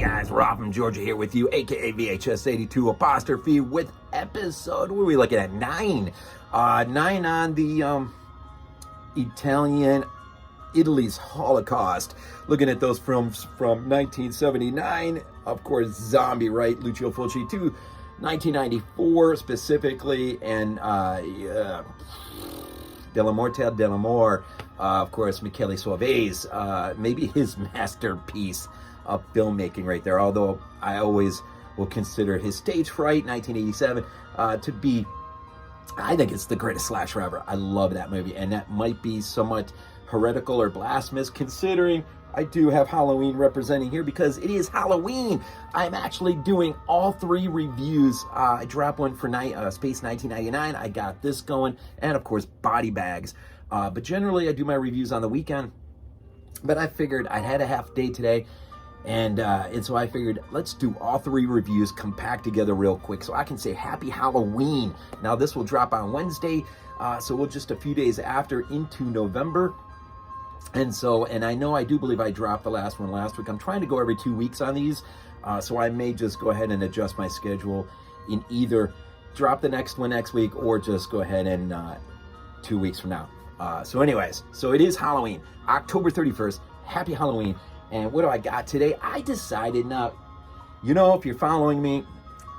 guys, Rob from Georgia here with you, aka VHS82 apostrophe with episode, what are we looking at, 9 on the Italy's Holocaust, looking at those films from 1979, of course, Zombie, right, Lucio Fulci, to 1994 specifically, and Della Morte dell'Amore, of course, Michele Soave's, maybe his masterpiece of filmmaking right there, although I always will consider his Stage Fright, 1987, to be, I think it's the greatest slasher ever. I love that movie, and that might be somewhat heretical or blasphemous, considering I do have Halloween representing here because it is Halloween. I'm actually doing all 3 reviews. I dropped one for Space 1999. I got this going, and of course, Body Bags. But generally, I do my reviews on the weekend. But I figured I had a half day today, and so I figured let's do all 3 reviews compact together real quick so I can say Happy Halloween. Now, this will drop on Wednesday, so we're just a few days after into November. And I know I do believe I dropped the last one last week. I'm trying to go every 2 weeks on these, so I may just go ahead and adjust my schedule in either drop the next one next week or just go ahead and 2 weeks from now. So anyways, so it is Halloween, October 31st. Happy Halloween. And what do I got today? I decided now, you know, if you're following me,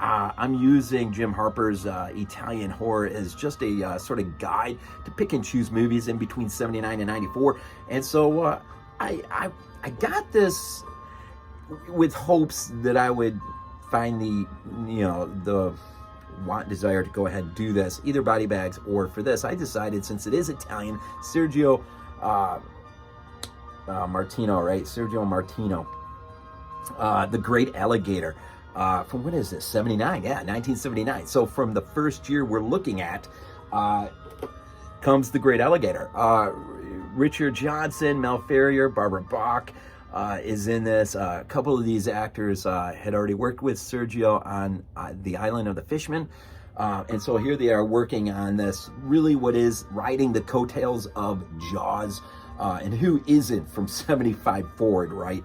I'm using Jim Harper's Italian horror as just a sort of guide to pick and choose movies in between 79 and 94. And so I got this with hopes that I would find the desire to go ahead and do this, either Body Bags or for this. I decided, since it is Italian, Sergio Martino, right? Sergio Martino, The Great Alligator. From when is this? 79, yeah, 1979. So from the first year we're looking at comes The Great Alligator. Richard Johnson, Mel Ferrer, Barbara Bach is in this. A couple of these actors had already worked with Sergio on The Island of the Fishermen. And so here they are working on this, really what is riding the coattails of Jaws. And who isn't from 75 forward, right?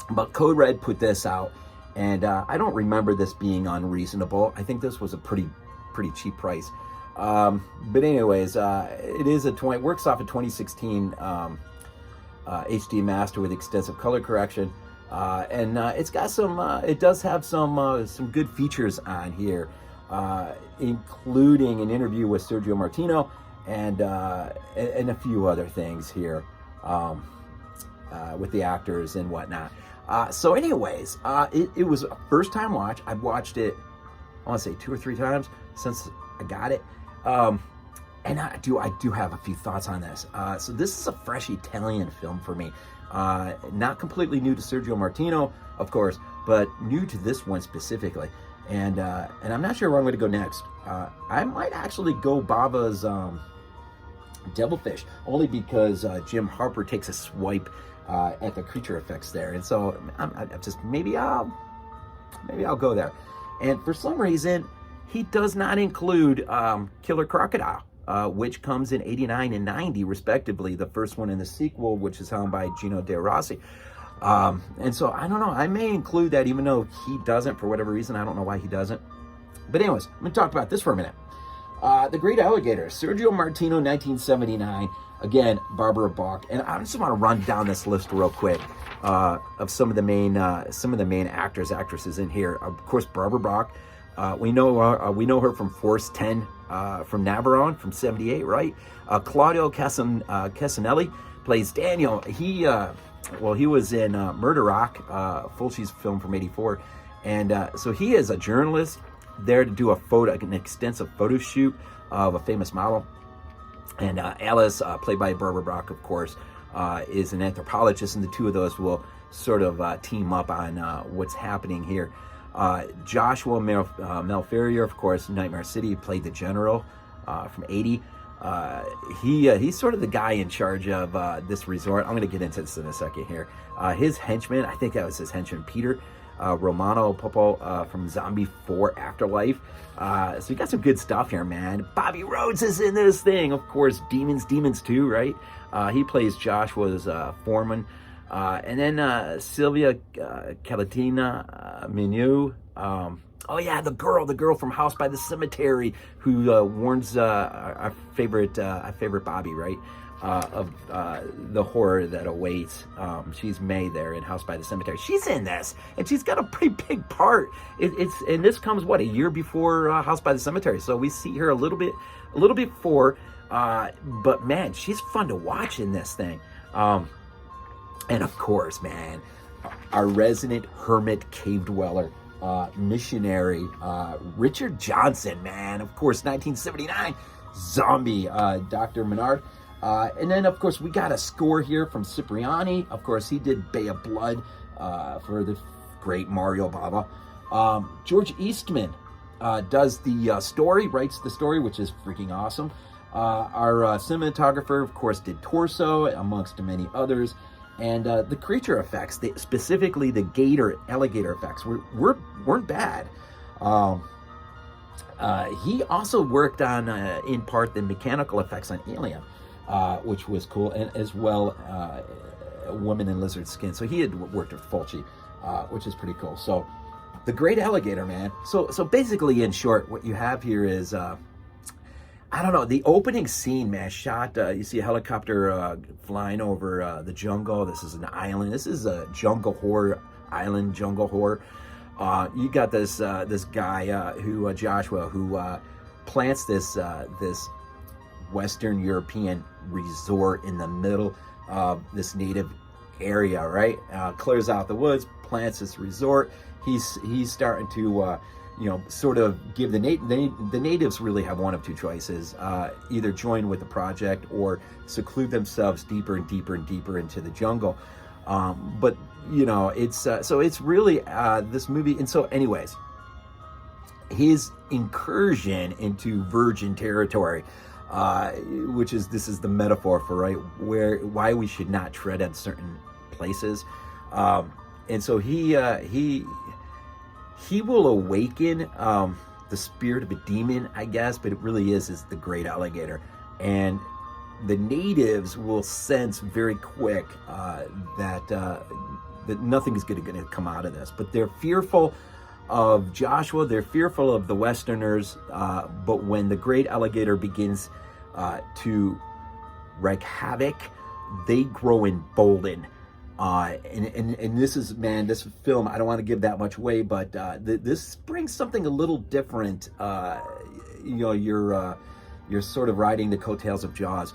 But Code Red put this out, and I don't remember this being unreasonable. I think this was a pretty cheap price. But anyways, it is it works off a 2016 HD master with extensive color correction, and it's got some. It does have some good features on here, including an interview with Sergio Martino and a few other things here with the actors and whatnot. So anyways, it was a first time watch. I've watched it, I want to say 2 or 3 times since I got it. And I do have a few thoughts on this. So this is a fresh Italian film for me. Not completely new to Sergio Martino, of course, but new to this one specifically. And I'm not sure where I'm going to go next. I might actually go Bava's Devilfish, only because Jim Harper takes a swipe at the creature effects there, and so I'm just maybe I'll go there. And for some reason, he does not include Killer Crocodile, which comes in 89 and 90 respectively. The first one and the sequel, which is helmed by Gino De Rossi. And so I don't know. I may include that, even though he doesn't for whatever reason. I don't know why he doesn't. But anyways, I'm gonna talk about this for a minute. The Great Alligator, Sergio Martino, 1979. Again, Barbara Bach, and I just want to run down this list real quick of some of the main actors, actresses in here. Of course, Barbara Bach. We know her from Force 10, from Navarone, from 78, right? Claudio Cassinelli plays Daniel. He was in Murder Rock, Fulci's film from 84, and so he is a journalist there to do an extensive photo shoot of a famous model. And Alice, played by Barbara Bach, of course, is an anthropologist, and the two of those will sort of team up on what's happening here. Joshua Mel Ferrer, of course, Nightmare City, played the general from 80. He's sort of the guy in charge of this resort. I'm going to get into this in a second here. His henchman, I think that was his henchman, Peter. Romano, Puppo from Zombie 4 Afterlife. So you got some good stuff here, man. Bobby Rhodes is in this thing. Of course, Demons 2, right? He plays Joshua's foreman. And then Silvia Collatina, Menu. Oh yeah, the girl from House by the Cemetery, who warns our favorite Bobby, right, of the horror that awaits. She's May there in House by the Cemetery. She's in this, and she's got a pretty big part. And this comes a year before House by the Cemetery, so we see her a little bit before. But man, she's fun to watch in this thing. And of course, man, our resident hermit cave dweller, missionary, Richard Johnson, man. Of course, 1979, zombie, Dr. Menard. And then, of course, we got a score here from Cipriani. Of course, he did Bay of Blood for the great Mario Bava. George Eastman does the story, writes the story, which is freaking awesome. Our cinematographer, of course, did Torso, amongst many others. And the creature effects, specifically the alligator effects, weren't bad. He also worked on, in part, the mechanical effects on Alien, which was cool, and as well, Woman in Lizard Skin. So he had worked with Fulci, which is pretty cool. So the great alligator, man. So basically, in short, what you have here is, I don't know, the opening scene, man, shot, you see a helicopter flying over the jungle. This is an island. This is a jungle horror, island jungle horror. You got this guy, Joshua, who plants this Western European resort in the middle of this native area, right? Clears out the woods, plants this resort. He's starting to sort of give the natives really have one of two choices: either join with the project or seclude themselves deeper and deeper and deeper into the jungle. But it's so it's really this movie. And so, anyways, his incursion into virgin territory, which is the metaphor for why we should not tread on certain places, and so he will awaken the spirit of a demon, I guess, but it really is the great alligator. And the natives will sense very quick that nothing is going to come out of this. But they're fearful of Joshua, they're fearful of the Westerners, but when the great alligator begins to wreak havoc, they grow emboldened. And this is, man, this film, I don't want to give that much away, but this brings something a little different. You're sort of riding the coattails of Jaws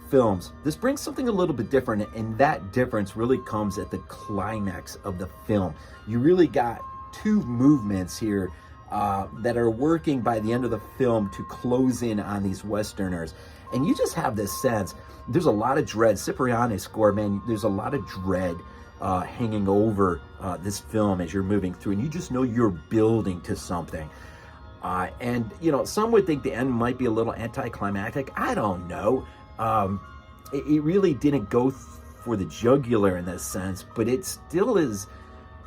films. This brings something a little bit different, and that difference really comes at the climax of the film. You really got two movements here that are working by the end of the film to close in on these Westerners. And you just have this sense, there's a lot of dread. Cipriani's score, man, there's a lot of dread hanging over this film as you're moving through, and you just know you're building to something. And some would think the end might be a little anticlimactic. I don't know. It really didn't go for the jugular in this sense, but it still is.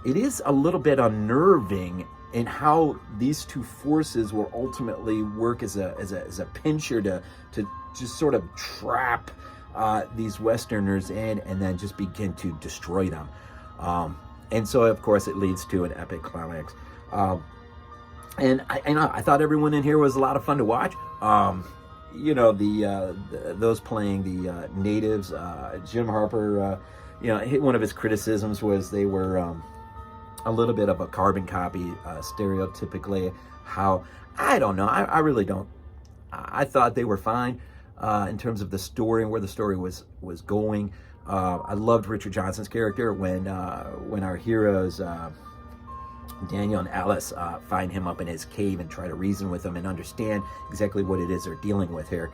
It is a little bit unnerving in how these two forces will ultimately work as a pincher to just sort of trap these Westerners in, and then just begin to destroy them. And so, of course, it leads to an epic climax. And I thought everyone in here was a lot of fun to watch. Those playing the natives, Jim Harper, one of his criticisms was they were a little bit of a carbon copy, stereotypically. How, I don't know, I really don't. I thought they were fine in terms of the story and where the story was going. I loved Richard Johnson's character when our heroes, Daniel and Alice, find him up in his cave and try to reason with him and understand exactly what it is they're dealing with here.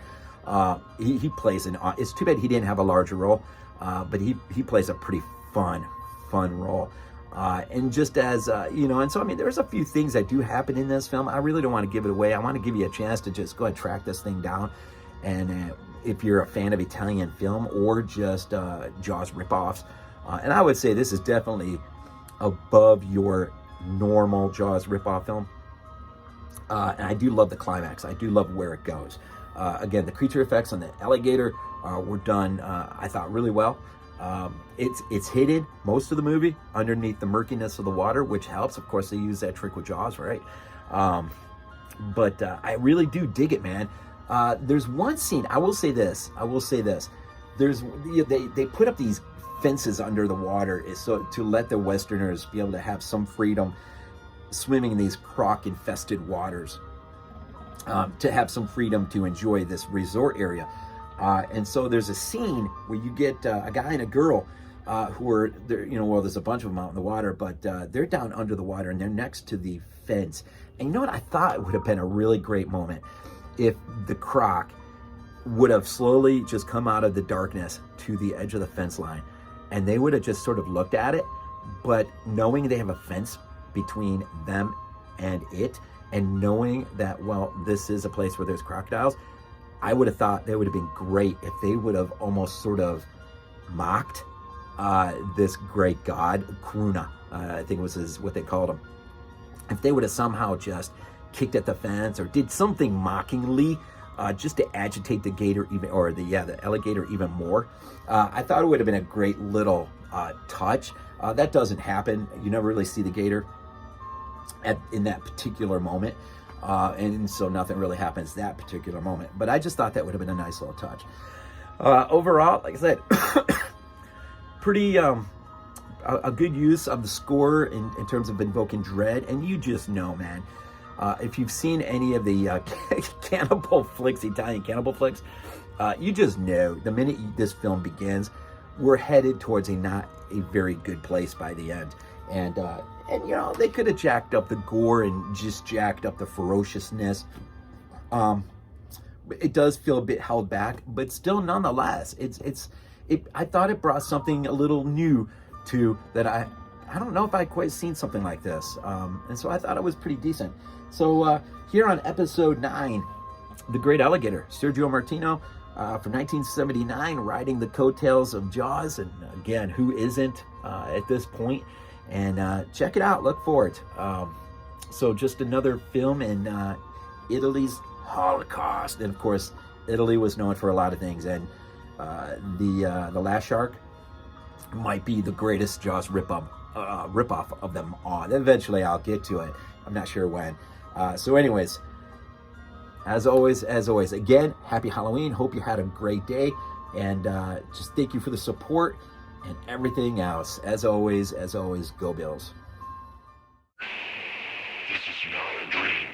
He plays it's too bad he didn't have a larger role, but he plays a pretty fun role. And just as, and so, I mean, there's a few things that do happen in this film. I really don't want to give it away. I want to give you a chance to just go ahead and track this thing down. And if you're a fan of Italian film or just Jaws ripoffs, and I would say this is definitely above your normal Jaws ripoff film. And I do love the climax. I do love where it goes. Again, the creature effects on the alligator were done, I thought, really well. It's hidden most of the movie underneath the murkiness of the water, which helps. Of course, they use that trick with Jaws, right? But I really do dig it, man. There's one scene. I will say this. They put up these fences under the water so to let the Westerners be able to have some freedom swimming in these croc-infested waters, to have some freedom to enjoy this resort area. And so there's a scene where you get a guy and a girl who are there. Well, there's a bunch of them out in the water, but they're down under the water and they're next to the fence. And you know what? I thought it would have been a really great moment if the croc would have slowly just come out of the darkness to the edge of the fence line, and they would have just sort of looked at it, but knowing they have a fence between them and it, and knowing that, well, this is a place where there's crocodiles, I would have thought that would have been great if they would have almost sort of mocked this great god, Kruna, I think was what they called him. If they would have somehow just kicked at the fence or did something mockingly, just to agitate the gator even, or the alligator even more, I thought it would have been a great little touch. That doesn't happen. You never really see the gator in that particular moment, and so nothing really happens that particular moment. But I just thought that would have been a nice little touch. Overall, like I said, pretty a good use of the score in terms of invoking dread. And you just know, man, if you've seen any of the cannibal flicks, Italian cannibal flicks, you just know the minute this film begins, we're headed towards not a very good place by the end. And they could have jacked up the gore and just jacked up the ferociousness. It does feel a bit held back, but still, nonetheless, I thought it brought something a little new to that. I don't know if I quite seen something like this, and so I thought it was pretty decent. So here on episode 9, The Great Alligator, Sergio Martino from 1979, riding the coattails of Jaws, and again, who isn't at this point? And check it out, look for it. So just another film in Italy's Holocaust, and of course, Italy was known for a lot of things, and the Last Shark might be the greatest Jaws ripoff of them all. Eventually, I'll get to it. I'm not sure when. So anyways, as always, again, happy Halloween. Hope you had a great day. And just thank you for the support and everything else. As always, go Bills. This is not a dream.